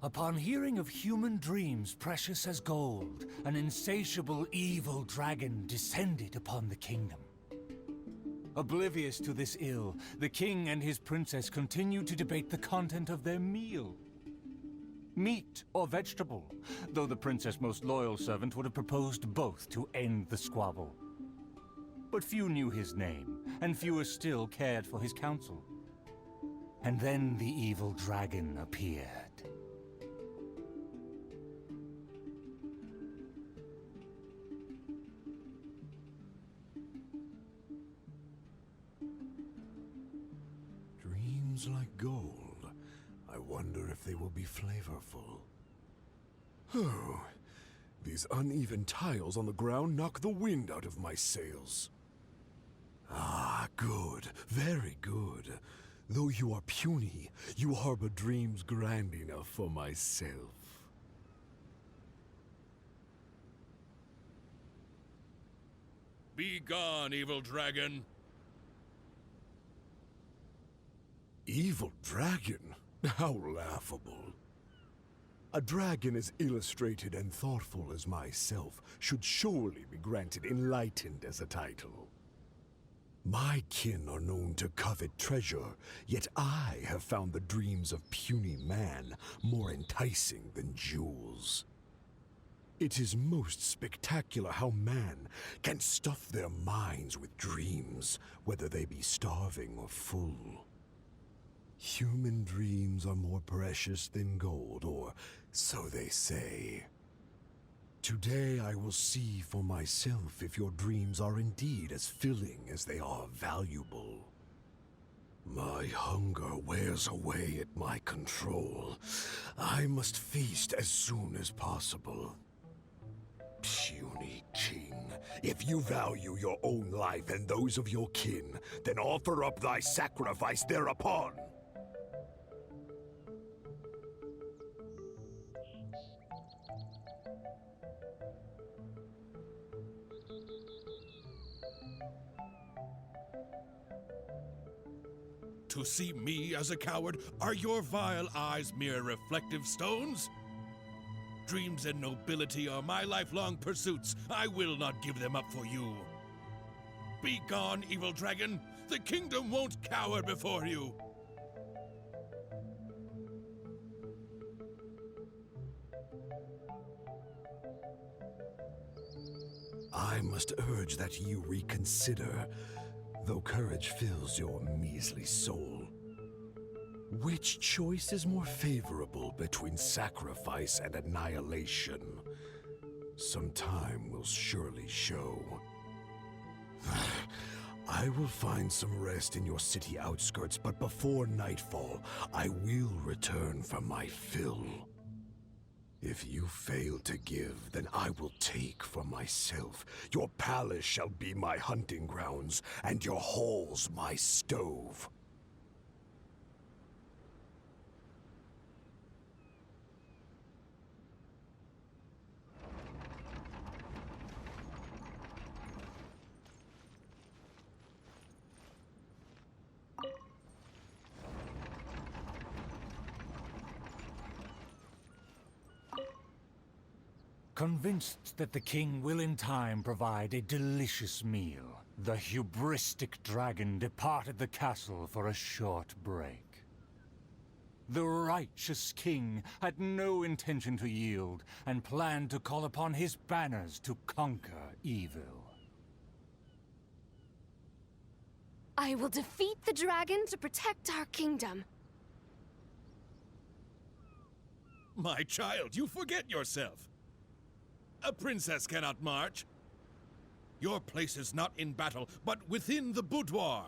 Upon hearing of human dreams precious as gold, an insatiable evil dragon descended upon the kingdom. Oblivious to this ill, the king and his princess continued to debate the content of their meal. Meat or vegetable, though the princess' most loyal servant would have proposed both to end the squabble. But few knew his name, and fewer still cared for his counsel. And then the evil dragon appeared. Dreams like gold. I wonder if they will be flavorful. Oh, these uneven tiles on the ground knock the wind out of my sails. Ah, good. Very good. Though you are puny, you harbor dreams grand enough for myself. Be gone, evil dragon. Evil dragon? How laughable. A dragon as illustrated and thoughtful as myself should surely be granted enlightened as a title. My kin are known to covet treasure, yet I have found the dreams of puny man more enticing than jewels. It is most spectacular how man can stuff their minds with dreams, whether they be starving or full. Human dreams are more precious than gold, or so they say. Today I will see for myself if your dreams are indeed as filling as they are valuable. My hunger wears away at my control. I must feast as soon as possible. Puny king, if you value your own life and those of your kin, then offer up thy sacrifice thereupon. To see me as a coward, are your vile eyes mere reflective stones? Dreams and nobility are my lifelong pursuits. I will not give them up for you. Be gone, evil dragon. The kingdom won't cower before you. I must urge that you reconsider, though courage fills your measly soul. Which choice is more favorable between sacrifice and annihilation? Some time will surely show. I will find some rest in your city outskirts, but before nightfall, I will return for my fill. If you fail to give, then I will take for myself. Your palace shall be my hunting grounds, and your halls my stove. Convinced that the king will in time provide a delicious meal, the hubristic dragon departed the castle for a short break. The righteous king had no intention to yield, and planned to call upon his banners to conquer evil. I will defeat the dragon to protect our kingdom. My child, you forget yourself. A princess cannot march. Your place is not in battle, but within the boudoir.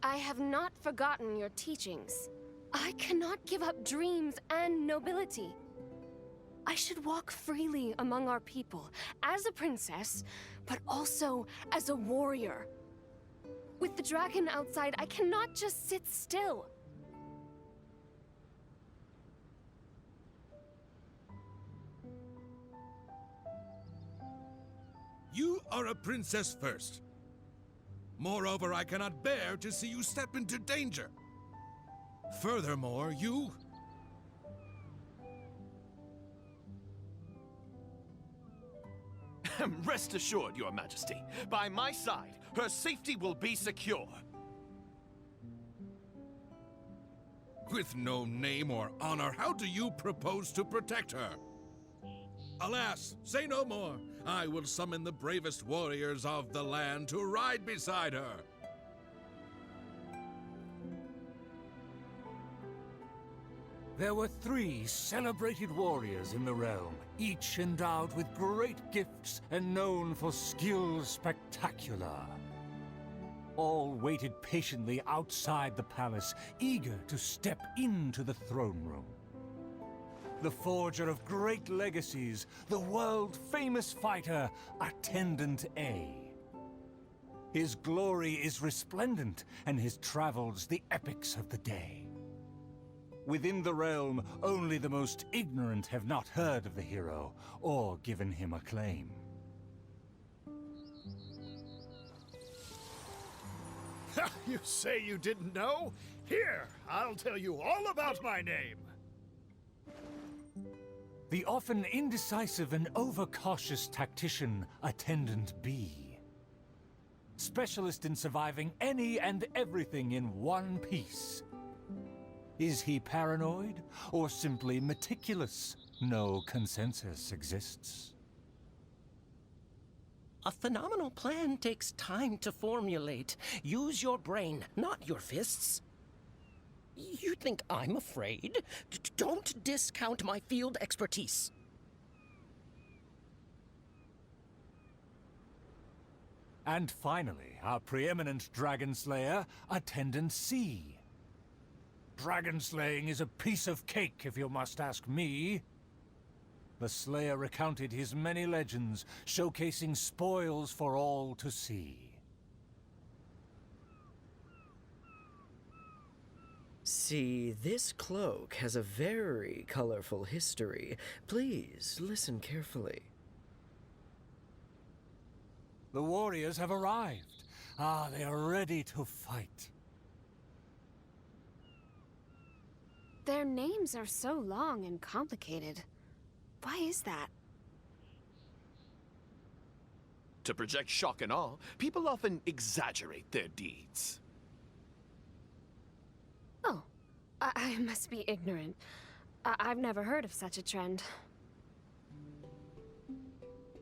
I have not forgotten your teachings. I cannot give up dreams and nobility. I should walk freely among our people, as a princess, but also as a warrior. With the dragon outside, I cannot just sit still. You are a princess first. Moreover, I cannot bear to see you step into danger. Furthermore, you... Rest assured, Your Majesty. By my side, her safety will be secure. With no name or honor, how do you propose to protect her? Alas, say no more. I will summon the bravest warriors of the land to ride beside her. There were 3 celebrated warriors in the realm, each endowed with great gifts and known for skill spectacular. All waited patiently outside the palace, eager to step into the throne room. The forger of great legacies, the world-famous fighter, Attendant A. His glory is resplendent, and his travels the epics of the day. Within the realm, only the most ignorant have not heard of the hero, or given him acclaim. You say you didn't know? Here, I'll tell you all about my name. The often indecisive and overcautious tactician, Attendant B. Specialist in surviving any and everything in one piece. Is he paranoid, or simply meticulous? No consensus exists. A phenomenal plan takes time to formulate. Use your brain, not your fists. You think I'm afraid? Don't discount my field expertise. And finally, our preeminent dragon slayer, Attendant C. Dragon slaying is a piece of cake, if you must ask me. The Slayer recounted his many legends, showcasing spoils for all to see. See, this cloak has a very colorful history. Please, listen carefully. The warriors have arrived. They are ready to fight. Their names are so long and complicated. Why is that? To project shock and awe, people often exaggerate their deeds. Oh, I must be ignorant. I've never heard of such a trend.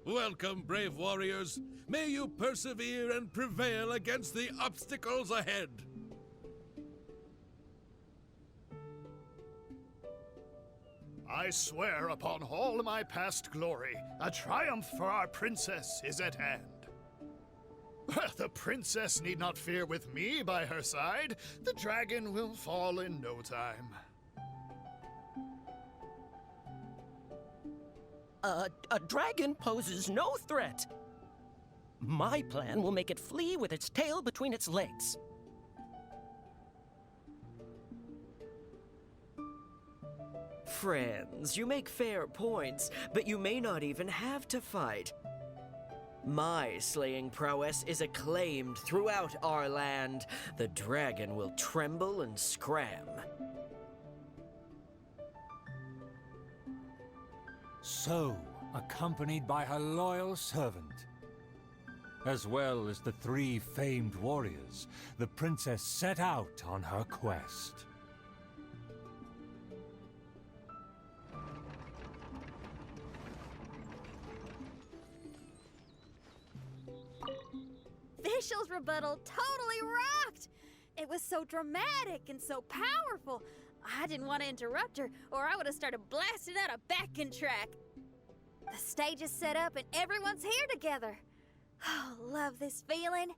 Welcome, brave warriors. May you persevere and prevail against the obstacles ahead. I swear upon all my past glory, a triumph for our princess is at hand. The princess need not fear with me by her side. The dragon will fall in no time. A dragon poses no threat. My plan will make it flee with its tail between its legs. Friends, you make fair points, but you may not even have to fight. My slaying prowess is acclaimed throughout our land. The dragon will tremble and scram. So, accompanied by her loyal servant, as well as the 3 famed warriors, the princess set out on her quest. Vishal's rebuttal totally rocked! It was so dramatic and so powerful. I didn't want to interrupt her, or I would have started blasting out a backing track. The stage is set up and everyone's here together. Oh, love this feeling.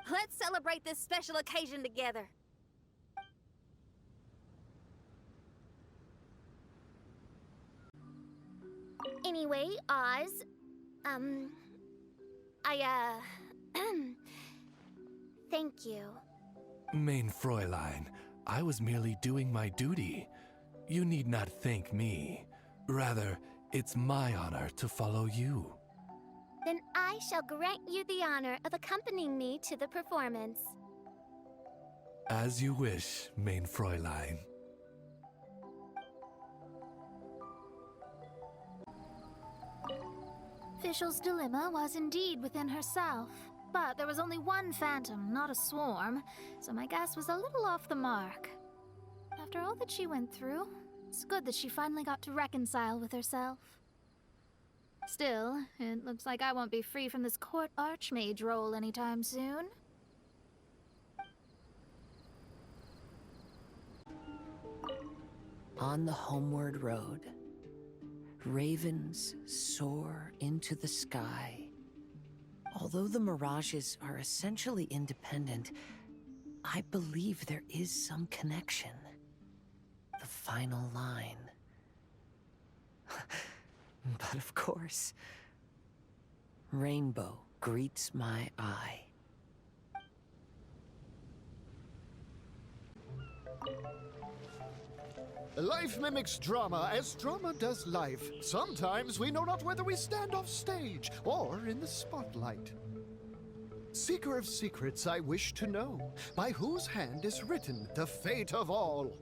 Let's celebrate this special occasion together. Anyway, Oz, thank you. Mein Fräulein, I was merely doing my duty. You need not thank me. Rather, it's my honor to follow you. Then I shall grant you the honor of accompanying me to the performance. As you wish, main Fräulein. Fischl's dilemma was indeed within herself, but there was only one phantom, not a swarm, so my guess was a little off the mark. After all that she went through, it's good that she finally got to reconcile with herself. Still, it looks like I won't be free from this court archmage role anytime soon. On the homeward road, ravens soar into the sky. Although the mirages are essentially independent, I believe there is some connection. The final line. But of course, rainbow greets my eye. Life mimics drama as drama does life. Sometimes we know not whether we stand off stage or in the spotlight. Seeker of secrets, I wish to know, by whose hand is written the fate of all?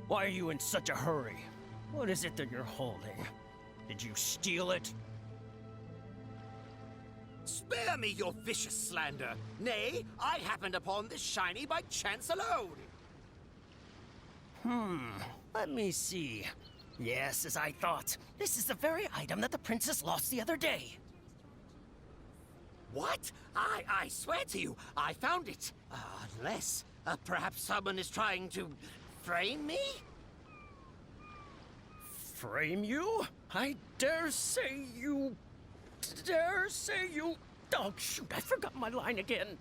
Why are you in such a hurry? What is it that you're holding? Did you steal it? Spare me your vicious slander. Nay, I happened upon this shiny by chance alone. Let me see. Yes, as I thought. This is the very item that the princess lost the other day. What? I swear to you, I found it. Unless, perhaps someone is trying to frame me? Frame you? I dare say you... Oh, shoot, I forgot my line again.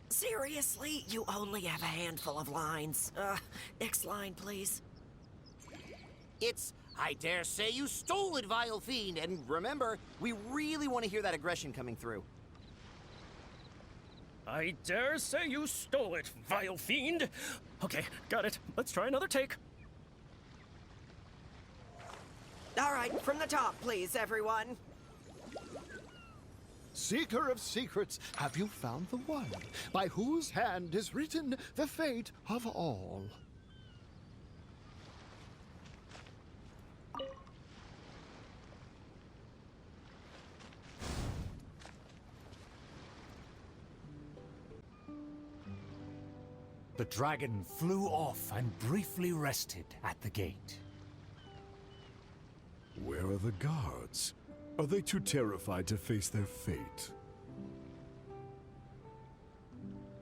Seriously? You only have a handful of lines. Next line, please. It's, I dare say you stole it, vile fiend. And remember, we really want to hear that aggression coming through. I dare say you stole it, vile fiend. Okay, got it. Let's try another take. All right, from the top, please, everyone. Seeker of secrets, have you found the one by whose hand is written the fate of all? The dragon flew off and briefly rested at the gate. Where are the guards? Are they too terrified to face their fate?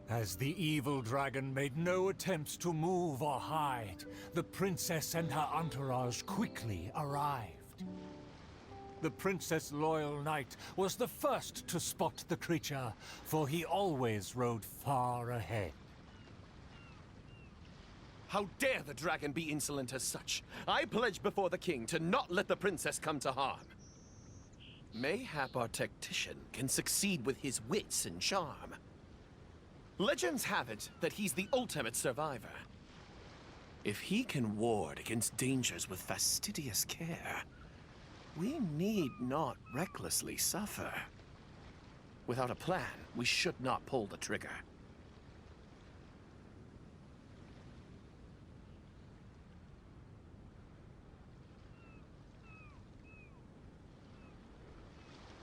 As the evil dragon made no attempts to move or hide, the princess and her entourage quickly arrived. The Princess Loyal Knight was the first to spot the creature, for he always rode far ahead. How dare the dragon be insolent as such? I pledge before the king to not let the princess come to harm. Mayhap our tactician can succeed with his wits and charm. Legends have it that he's the ultimate survivor. If he can ward against dangers with fastidious care, we need not recklessly suffer. Without a plan, we should not pull the trigger.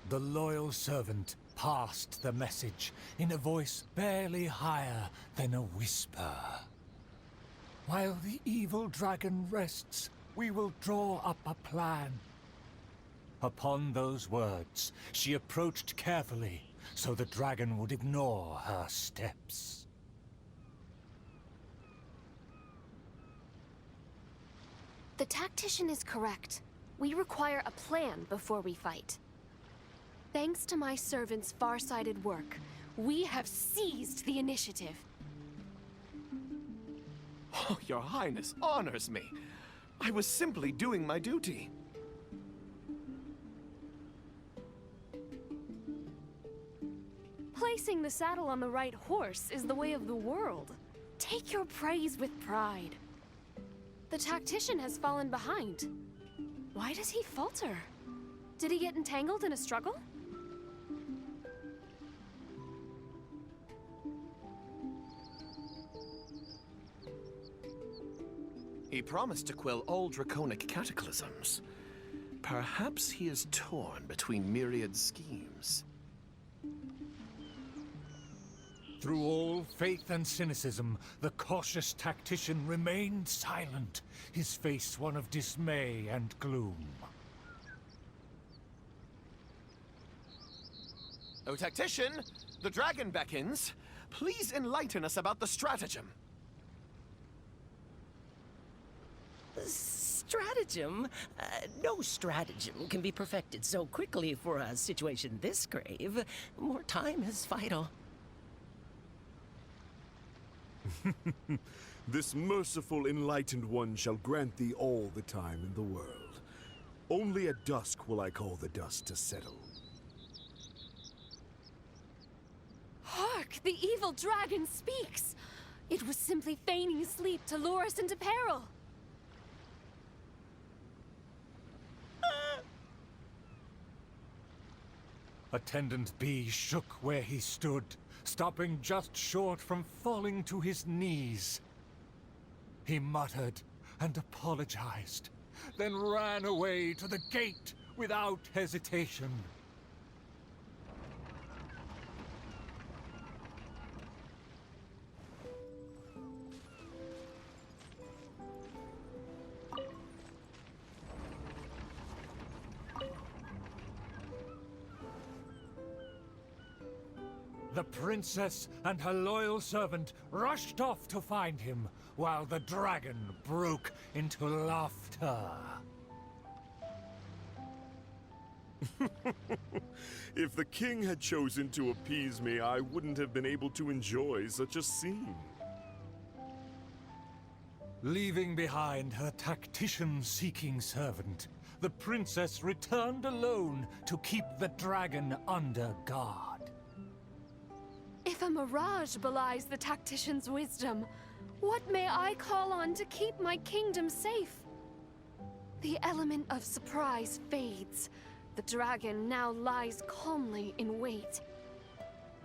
The loyal servant passed the message in a voice barely higher than a whisper. While the evil dragon rests, we will draw up a plan. Upon those words, she approached carefully, so the dragon would ignore her steps. The tactician is correct. We require a plan before we fight. Thanks to my servant's far-sighted work, we have seized the initiative. Oh, your highness honors me. I was simply doing my duty. Placing the saddle on the right horse is the way of the world. Take your praise with pride. The tactician has fallen behind. Why does he falter? Did he get entangled in a struggle? He promised to quell all draconic cataclysms. Perhaps he is torn between myriad schemes. Through all faith and cynicism, the cautious tactician remained silent, his face one of dismay and gloom. O tactician, the dragon beckons. Please enlighten us about the stratagem. Stratagem? No stratagem can be perfected so quickly for a situation this grave. More time is vital. This merciful enlightened one shall grant thee all the time in the world. Only at dusk will I call the dust to settle. Hark! The evil dragon speaks! It was simply feigning sleep to lure us into peril. Attendant B shook where he stood, stopping just short from falling to his knees. He muttered and apologized, then ran away to the gate without hesitation. The princess and her loyal servant rushed off to find him, while the dragon broke into laughter. If the king had chosen to appease me, I wouldn't have been able to enjoy such a scene. Leaving behind her tactician-seeking servant, the princess returned alone to keep the dragon under guard. If a mirage belies the tactician's wisdom, what may I call on to keep my kingdom safe? The element of surprise fades. The dragon now lies calmly in wait.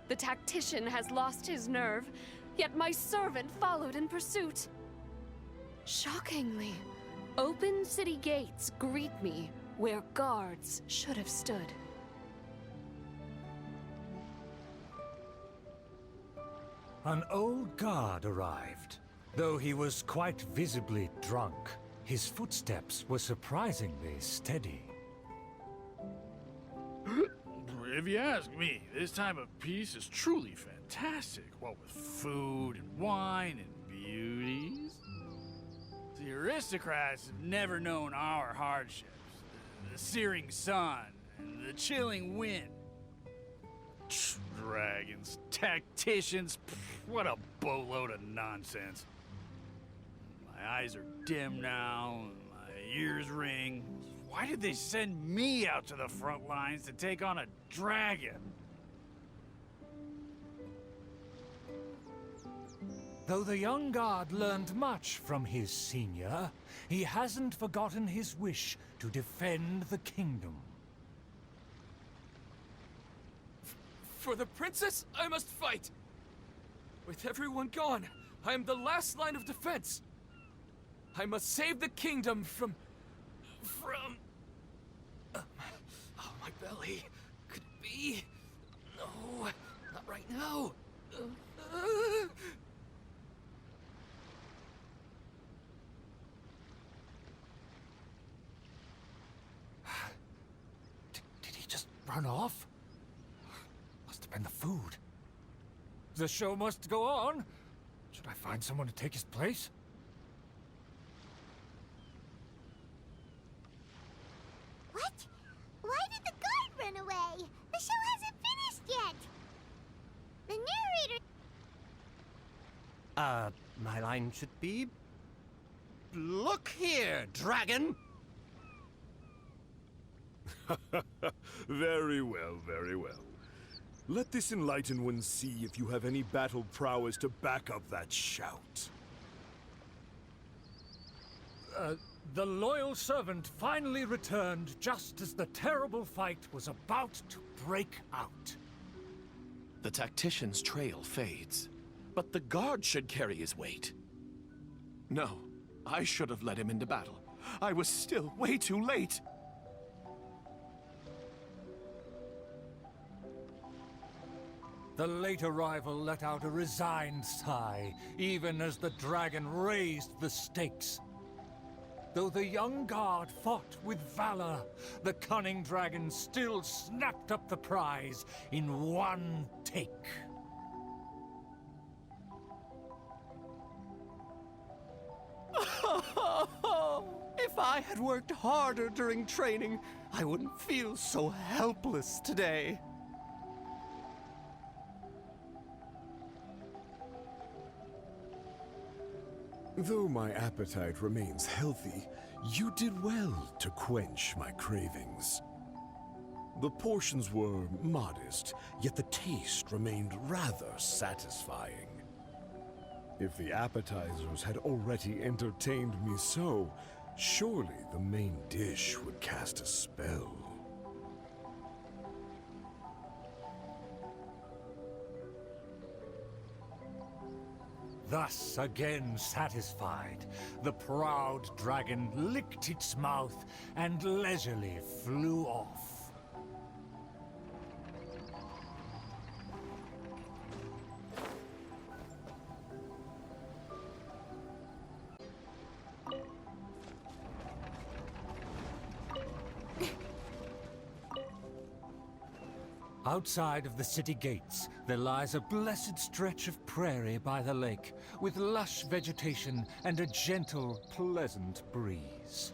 The tactician has lost his nerve, yet my servant followed in pursuit. Shockingly, open city gates greet me where guards should have stood. An old guard arrived. Though he was quite visibly drunk, his footsteps were surprisingly steady. If you ask me, this time of peace is truly fantastic. What with food and wine and beauties. The aristocrats have never known our hardships. The searing sun and the chilling wind. Dragons, tacticians, what a boatload of nonsense. My eyes are dim now, my ears ring. Why did they send me out to the front lines to take on a dragon? Though the young guard learned much from his senior, he hasn't forgotten his wish to defend the kingdom. For the princess, I must fight! With everyone gone, I am the last line of defense. I must save the kingdom from... Oh, my belly. Could it be? No, not right now. Did he just run off? Must have been the food. The show must go on. Should I find someone to take his place? What? Why did the guard run away? The show hasn't finished yet. The narrator... My line should be... Look here, dragon! Very well, very well. Let this enlightened one see if you have any battle prowess to back up that shout. The loyal servant finally returned just as the terrible fight was about to break out. The tactician's trail fades, but the guard should carry his weight. No, I should have led him into battle. I was still way too late. The late arrival let out a resigned sigh, even as the dragon raised the stakes. Though the young guard fought with valor, the cunning dragon still snapped up the prize in one take. If I had worked harder during training, I wouldn't feel so helpless today. Though my appetite remains healthy, you did well to quench my cravings. The portions were modest, yet the taste remained rather satisfying. If the appetizers had already entertained me so, surely the main dish would cast a spell. Thus, again satisfied, the proud dragon licked its mouth and leisurely flew off. Outside of the city gates, there lies a blessed stretch of prairie by the lake, with lush vegetation and a gentle, pleasant breeze.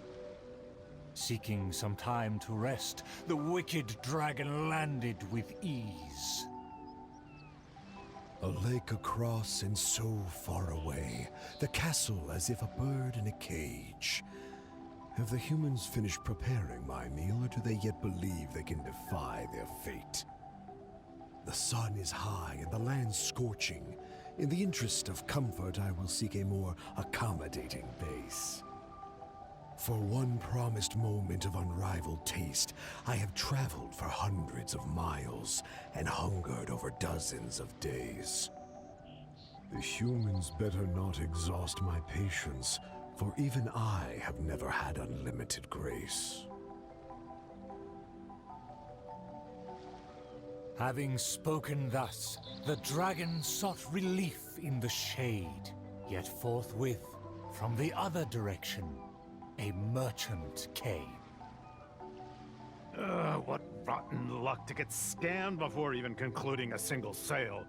Seeking some time to rest, the wicked dragon landed with ease. A lake across and so far away, the castle as if a bird in a cage. Have the humans finished preparing my meal, or do they yet believe they can defy their fate? The sun is high and the land scorching. In the interest of comfort, I will seek a more accommodating base. For one promised moment of unrivaled taste, I have traveled for hundreds of miles and hungered over dozens of days. The humans better not exhaust my patience, for even I have never had unlimited grace. Having spoken thus, the dragon sought relief in the shade. Yet forthwith, from the other direction, a merchant came. What rotten luck to get scammed before even concluding a single sale.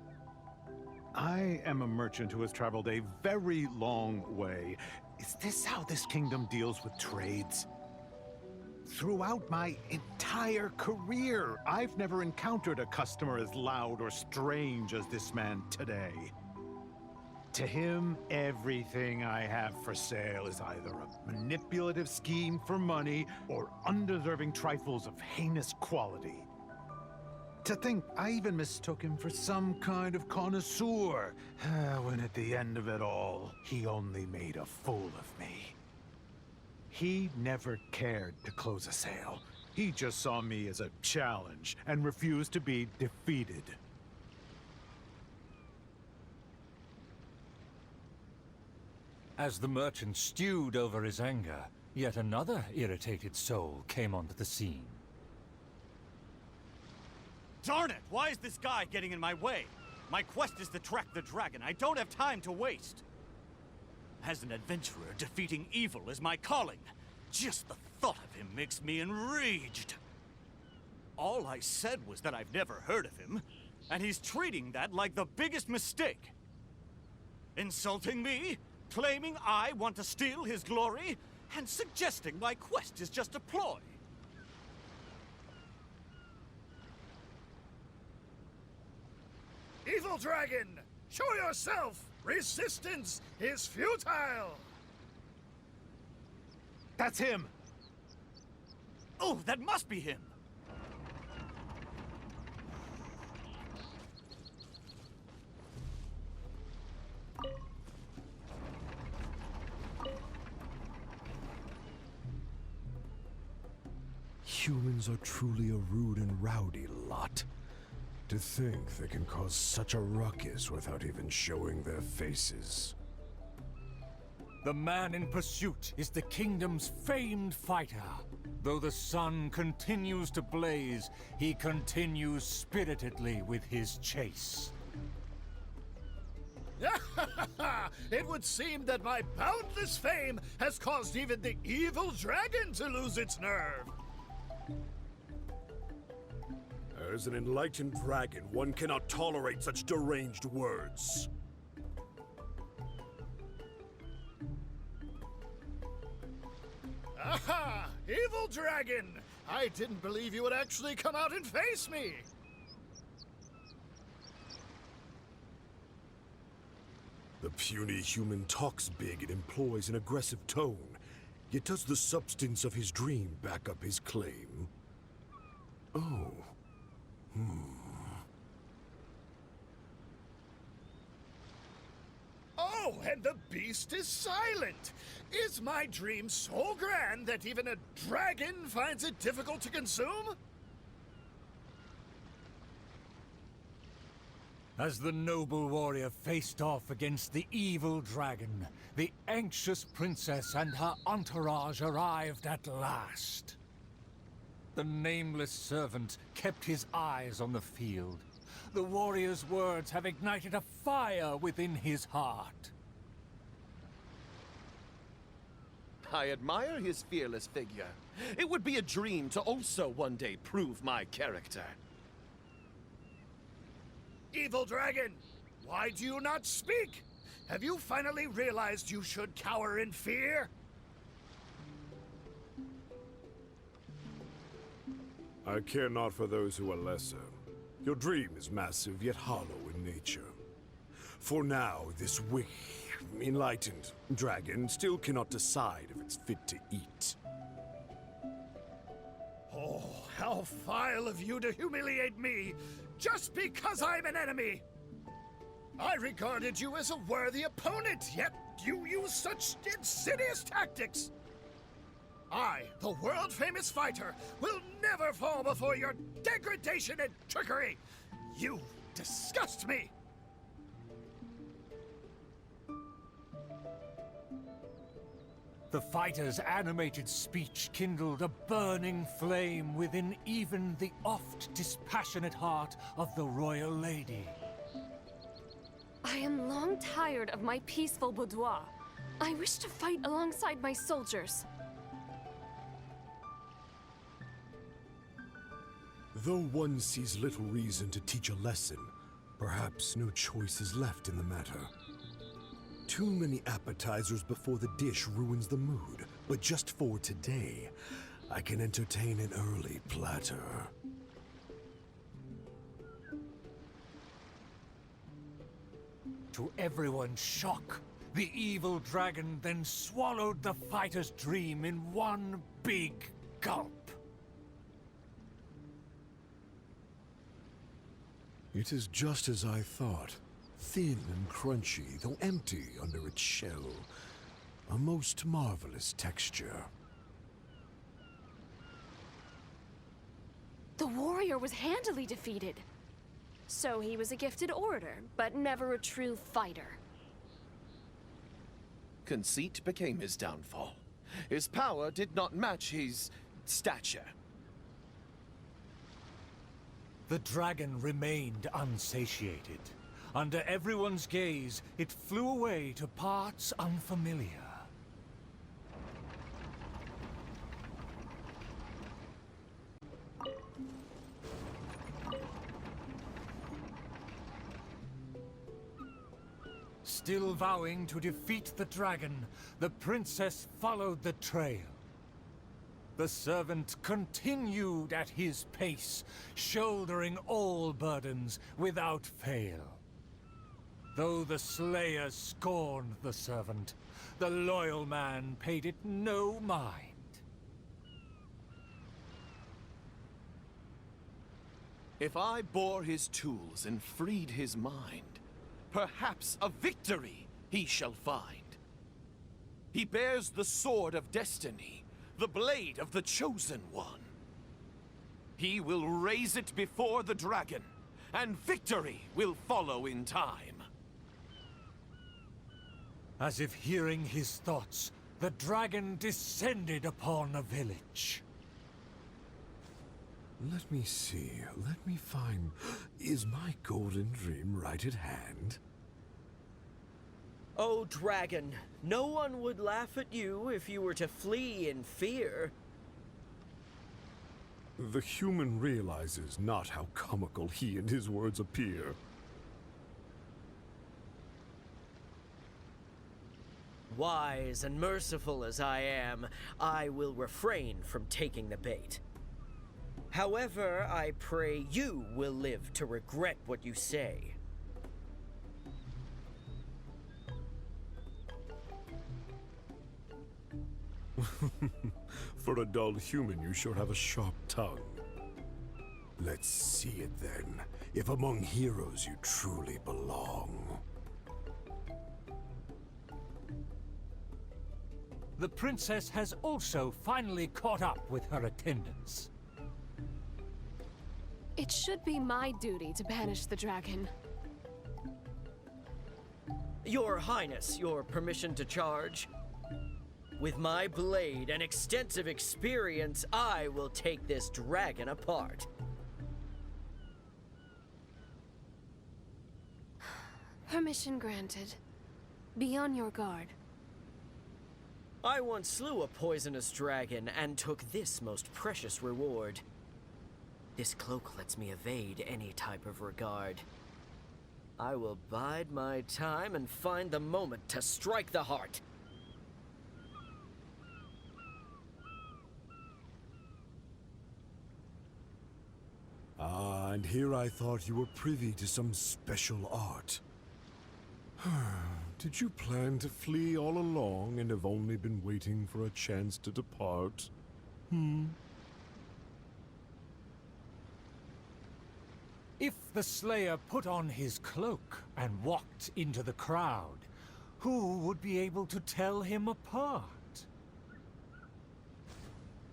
I am a merchant who has traveled a very long way. Is this how this kingdom deals with trades? Throughout my entire career, I've never encountered a customer as loud or strange as this man today. To him, everything I have for sale is either a manipulative scheme for money or undeserving trifles of heinous quality. To think I even mistook him for some kind of connoisseur, when at the end of it all, he only made a fool of me. He never cared to close a sale. He just saw me as a challenge and refused to be defeated. As the merchant stewed over his anger, yet another irritated soul came onto the scene. Darn it! Why is this guy getting in my way? My quest is to track the dragon. I don't have time to waste. As an adventurer, defeating evil is my calling. Just the thought of him makes me enraged. All I said was that I've never heard of him, and he's treating that like the biggest mistake. Insulting me, claiming I want to steal his glory, and suggesting my quest is just a ploy. Evil dragon, show yourself! Resistance is futile! That's him! Oh, that must be him! humans are truly a rude and rowdy lot. To think they can cause such a ruckus without even showing their faces. The man in pursuit is the kingdom's famed fighter. Though the sun continues to blaze, he continues spiritedly with his chase. It would seem that my boundless fame has caused even the evil dragon to lose its nerve. As an enlightened dragon, one cannot tolerate such deranged words. Aha! Evil dragon! I didn't believe you would actually come out and face me! The puny human talks big and employs an aggressive tone, yet does the substance of his dream back up his claim? Oh. Oh, and the beast is silent! Is my dream so grand that even a dragon finds it difficult to consume? As the noble warrior faced off against the evil dragon, the anxious princess and her entourage arrived at last. The nameless servant kept his eyes on the field. The warrior's words have ignited a fire within his heart. I admire his fearless figure. It would be a dream to also one day prove my character. Evil dragon, why do you not speak? Have you finally realized you should cower in fear? I care not for those who are lesser. Your dream is massive, yet hollow in nature. For now, this enlightened dragon still cannot decide if it's fit to eat. Oh, how vile of you to humiliate me, just because I'm an enemy! I regarded you as a worthy opponent, yet you use such insidious tactics! I, the world-famous fighter, will never fall before your degradation and trickery! You disgust me! The fighter's animated speech kindled a burning flame within even the oft dispassionate heart of the royal lady. I am long tired of my peaceful boudoir. I wish to fight alongside my soldiers. Though one sees little reason to teach a lesson, perhaps no choice is left in the matter. Too many appetizers before the dish ruins the mood, but just for today, I can entertain an early platter. To everyone's shock, the evil dragon then swallowed the fighter's dream in one big gulp. It is just as I thought. Thin and crunchy, though empty under its shell. A most marvelous texture. The warrior was handily defeated. So he was a gifted orator, but never a true fighter. Conceit became his downfall. His power did not match his stature. The dragon remained unsatiated. Under everyone's gaze, it flew away to parts unfamiliar. Still vowing to defeat the dragon, the princess followed the trail. The servant continued at his pace, shouldering all burdens without fail. Though the slayer scorned the servant, the loyal man paid it no mind. If I bore his tools and freed his mind, perhaps a victory he shall find. He bears the sword of destiny, the blade of the chosen one. He will raise it before the dragon, and victory will follow in time. As if hearing his thoughts, the dragon descended upon a village. Let me see. Let me find... Is my golden dream right at hand? Oh, dragon, no one would laugh at you if you were to flee in fear. The human realizes not how comical he and his words appear. Wise and merciful as I am, I will refrain from taking the bait. However, I pray you will live to regret what you say. For a dull human, you sure have a sharp tongue. Let's see it then, if among heroes you truly belong. The princess has also finally caught up with her attendants. It should be my duty to banish the dragon. Your Highness, your permission to charge? With my blade and extensive experience, I will take this dragon apart. Permission granted. Be on your guard. I once slew a poisonous dragon and took this most precious reward. This cloak lets me evade any type of regard. I will bide my time and find the moment to strike the heart. Ah, and here I thought you were privy to some special art. Did you plan to flee all along and have only been waiting for a chance to depart? If the Slayer put on his cloak and walked into the crowd, who would be able to tell him apart?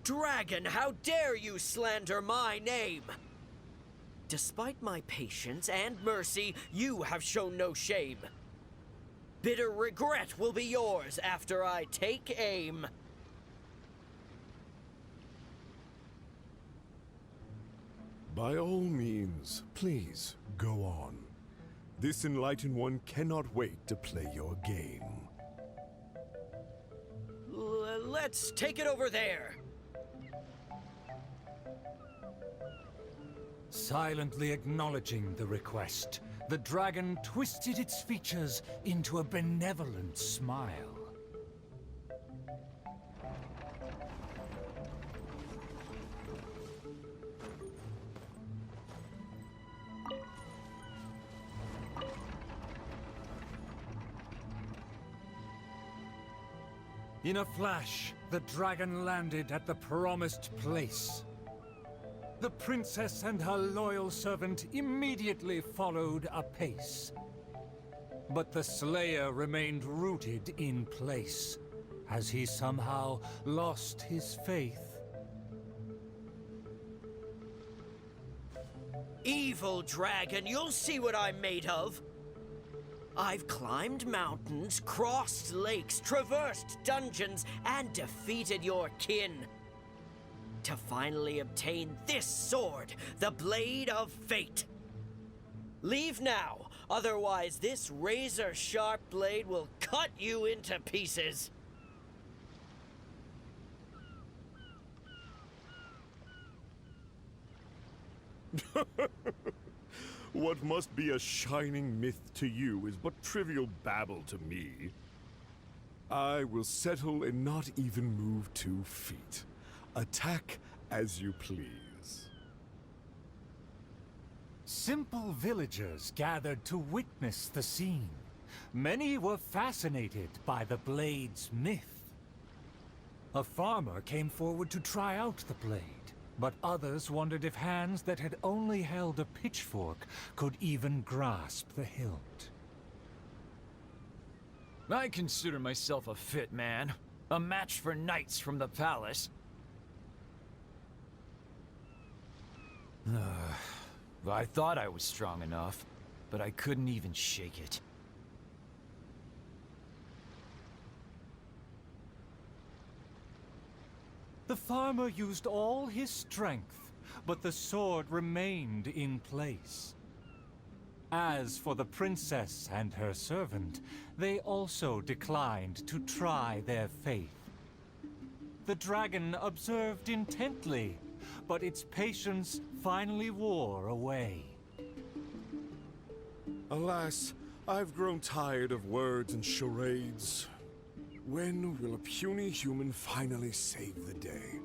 Dragon, how dare you slander my name? Despite my patience and mercy, you have shown no shame. Bitter regret will be yours after I take aim. By all means, please, go on. This enlightened one cannot wait to play your game. Let's take it over there. Silently acknowledging the request, the dragon twisted its features into a benevolent smile. In a flash, the dragon landed at the promised place. The princess and her loyal servant immediately followed apace. But the Slayer remained rooted in place, as he somehow lost his faith. Evil dragon, you'll see what I'm made of. I've climbed mountains, crossed lakes, traversed dungeons, and defeated your kin. To finally obtain this sword, the Blade of Fate. Leave now, otherwise this razor-sharp blade will cut you into pieces. What must be a shining myth to you is but trivial babble to me. I will settle and not even move 2 feet. Attack as you please. Simple villagers gathered to witness the scene. Many were fascinated by the blade's myth. A farmer came forward to try out the blade, but others wondered if hands that had only held a pitchfork could even grasp the hilt. I consider myself a fit man. A match for knights from the palace. I thought I was strong enough, but I couldn't even shake it. The farmer used all his strength, but the sword remained in place. As for the princess and her servant, they also declined to try their faith. The dragon observed intently, but its patience finally wore away. Alas, I've grown tired of words and charades. When will a puny human finally save the day?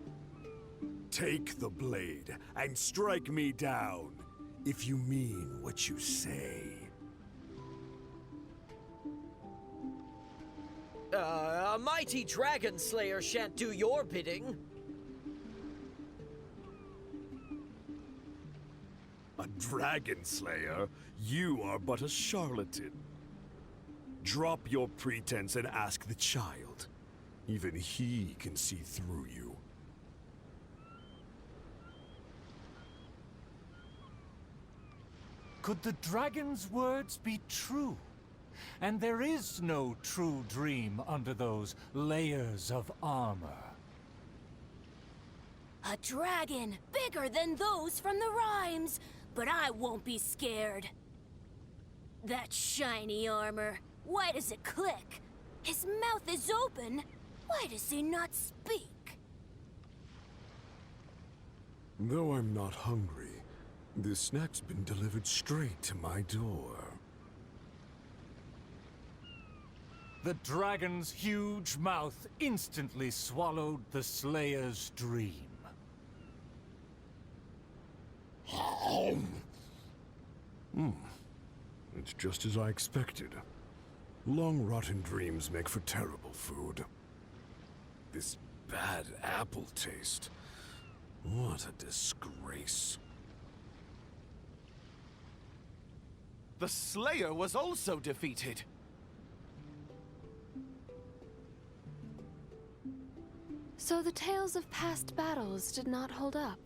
Take the blade and strike me down, if you mean what you say. A mighty dragon slayer shan't do your bidding. A dragon slayer? You are but a charlatan. Drop your pretense and ask the child. Even he can see through you. Could the dragon's words be true? And there is no true dream under those layers of armor. A dragon bigger than those from the rhymes, but I won't be scared. That shiny armor, why does it click? His mouth is open, why does he not speak? Though I'm not hungry, this snack's been delivered straight to my door. The dragon's huge mouth instantly swallowed the Slayer's dream. It's just as I expected. Long rotten dreams make for terrible food. This bad apple taste. What a disgrace. The Slayer was also defeated. So the tales of past battles did not hold up.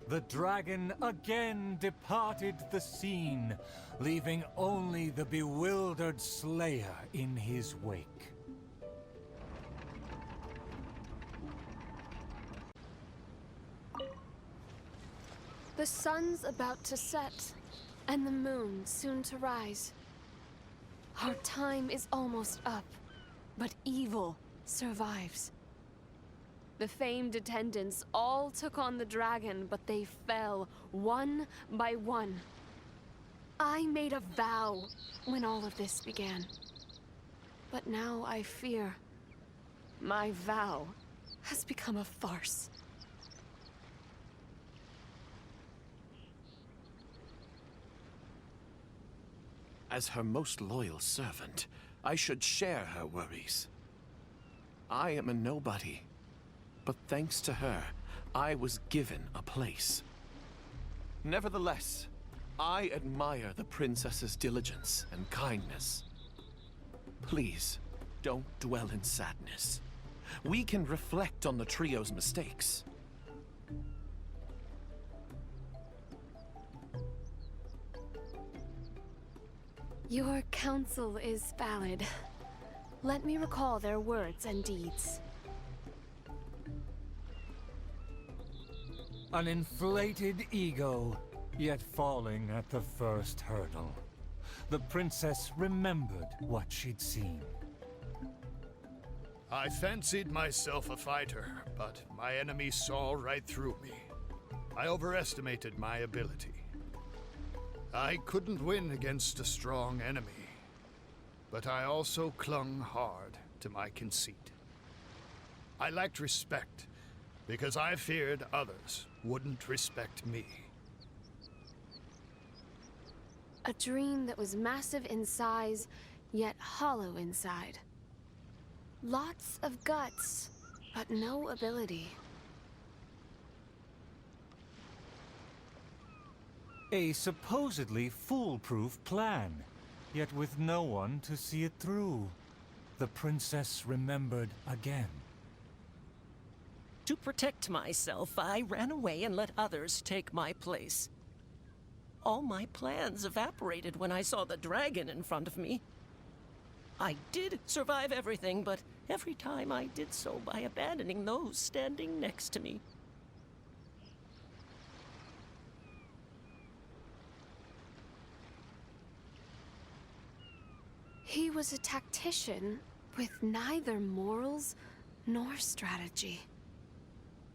The dragon again departed the scene, leaving only the bewildered Slayer in his wake. The sun's about to set, and the moon soon to rise. Our time is almost up, but evil survives. The famed attendants all took on the dragon, but they fell one by one. I made a vow when all of this began. But now I fear my vow has become a farce. As her most loyal servant, I should share her worries. I am a nobody, but thanks to her, I was given a place. Nevertheless, I admire the princess's diligence and kindness. Please, don't dwell in sadness. We can reflect on the trio's mistakes. Your counsel is valid. Let me recall their words and deeds. An inflated ego, yet falling at the first hurdle. The princess remembered what she'd seen. I fancied myself a fighter, but my enemy saw right through me. I overestimated my ability. I couldn't win against a strong enemy, but I also clung hard to my conceit. I lacked respect, because I feared others wouldn't respect me. A dream that was massive in size, yet hollow inside. Lots of guts, but no ability. A supposedly foolproof plan, yet with no one to see it through. The princess remembered again. To protect myself, I ran away and let others take my place. All my plans evaporated when I saw the dragon in front of me. I did survive everything, but every time I did so by abandoning those standing next to me. He was a tactician with neither morals nor strategy.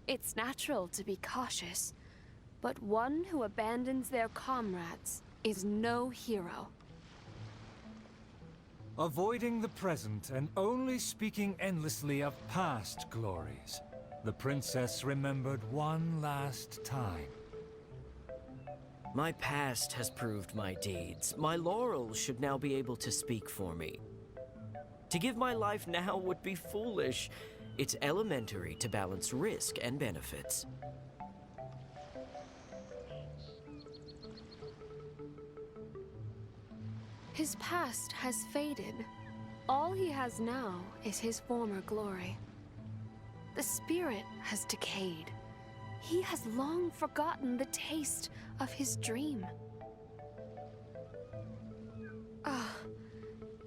It's natural to be cautious, but one who abandons their comrades is no hero. Avoiding the present and only speaking endlessly of past glories, the princess remembered one last time. My past has proved my deeds. My laurels should now be able to speak for me. To give my life now would be foolish. It's elementary to balance risk and benefits. His past has faded. All he has now is his former glory. The spirit has decayed. He has long forgotten the taste of his dream.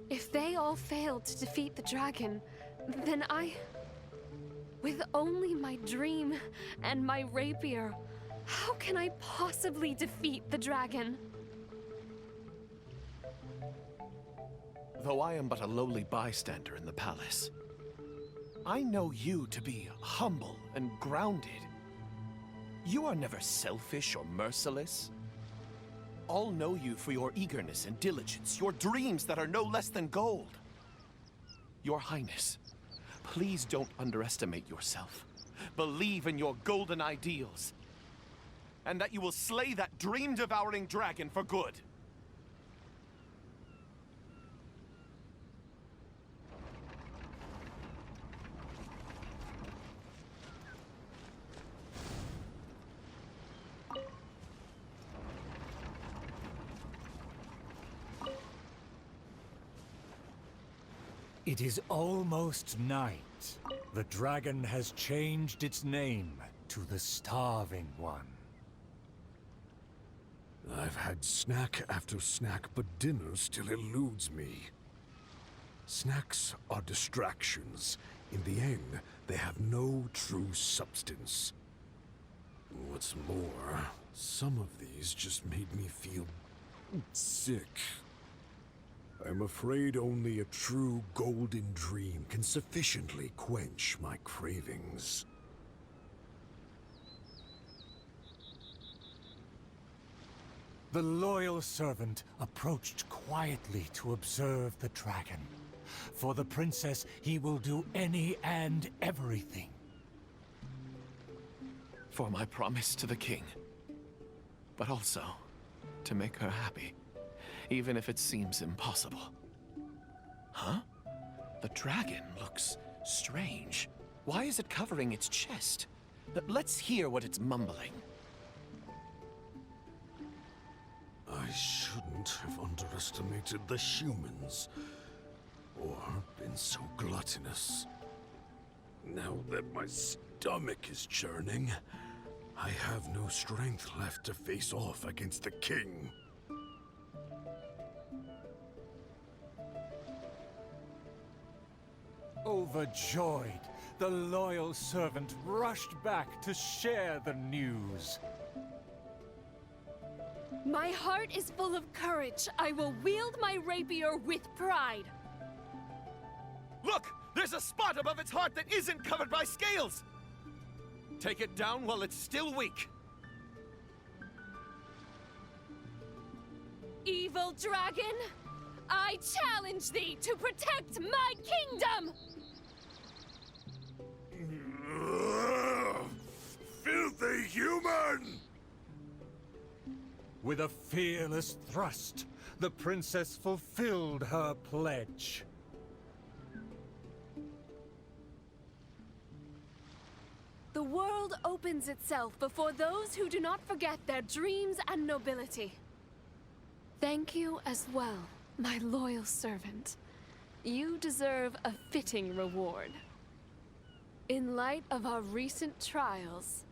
If they all fail to defeat the dragon, then with only my dream and my rapier, how can I possibly defeat the dragon? Though I am but a lowly bystander in the palace, I know you to be humble and grounded. You are never selfish or merciless. All know you for your eagerness and diligence, your dreams that are no less than gold. Your Highness, please don't underestimate yourself. Believe in your golden ideals, and that you will slay that dream-devouring dragon for good. It is almost night. The dragon has changed its name to the Starving One. I've had snack after snack, but dinner still eludes me. Snacks are distractions. In the end, they have no true substance. What's more, some of these just made me feel sick. I'm afraid only a true golden dream can sufficiently quench my cravings. The loyal servant approached quietly to observe the dragon. For the princess, he will do any and everything. For my promise to the king, but also to make her happy, even if it seems impossible. Huh? The dragon looks strange. Why is it covering its chest? Let's hear what it's mumbling. I shouldn't have underestimated the humans, or been so gluttonous. Now that my stomach is churning, I have no strength left to face off against the king. Overjoyed, the loyal servant rushed back to share the news. My heart is full of courage. I will wield my rapier with pride. Look! There's a spot above its heart that isn't covered by scales! Take it down while it's still weak. Evil dragon, I challenge thee to protect my kingdom! Filthy human! With a fearless thrust, the princess fulfilled her pledge. The world opens itself before those who do not forget their dreams and nobility. Thank you as well, my loyal servant. You deserve a fitting reward. In light of our recent trials,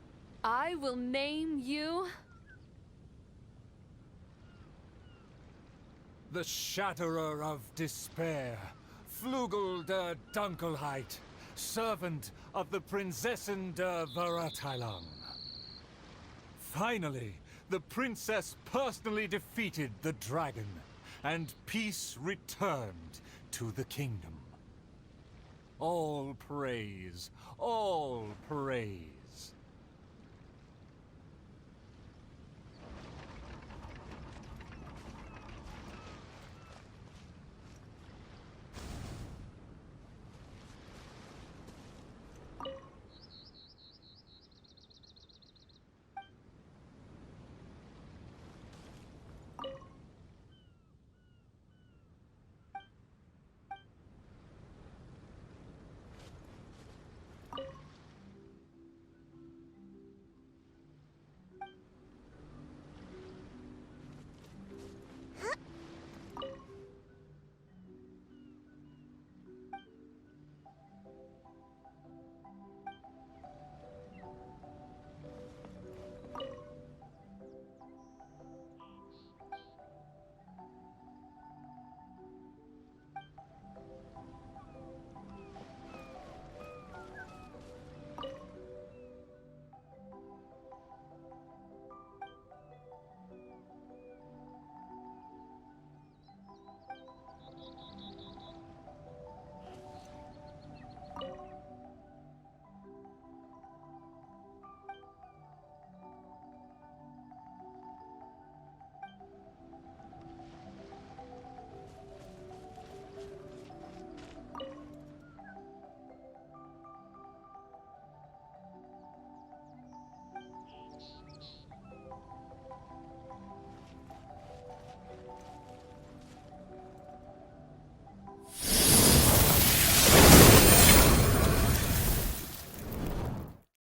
I will name you... the Shatterer of Despair, Flugel der Dunkelheit, servant of the Prinzessin der Verurteilung. Finally, the princess personally defeated the dragon, and peace returned to the kingdom. All praise, all praise.